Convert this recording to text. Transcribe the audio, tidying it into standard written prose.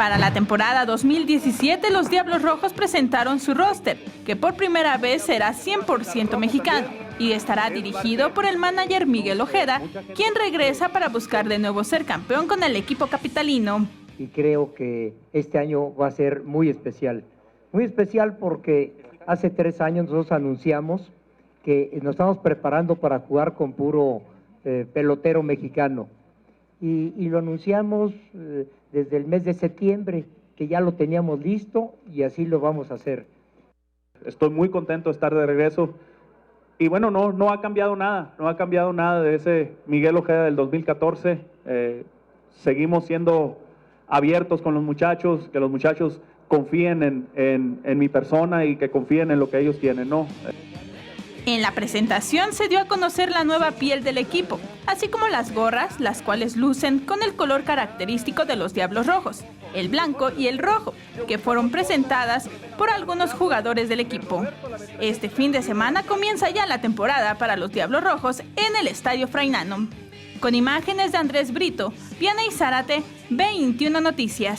Para la temporada 2017, los Diablos Rojos presentaron su roster, que por primera vez será 100% mexicano y estará dirigido por el manager Miguel Ojeda, quien regresa para buscar de nuevo ser campeón con el equipo capitalino. Y creo que este año va a ser muy especial porque hace 3 años nosotros anunciamos que nos estamos preparando para jugar con puro pelotero mexicano. Y lo anunciamos desde el mes de septiembre, que ya lo teníamos listo y así lo vamos a hacer. Estoy muy contento de estar de regreso. Y bueno, no ha cambiado nada de ese Miguel Ojeda del 2014. Seguimos siendo abiertos con los muchachos, que los muchachos confíen en mi persona y que confíen en lo que ellos tienen, ¿no? En la presentación se dio a conocer la nueva piel del equipo, así como las gorras, las cuales lucen con el color característico de los Diablos Rojos, el blanco y el rojo, que fueron presentadas por algunos jugadores del equipo. Este fin de semana comienza ya la temporada para los Diablos Rojos en el Estadio Frainano. Con imágenes de Andrés Brito, Vianey Zárate, 21 Noticias.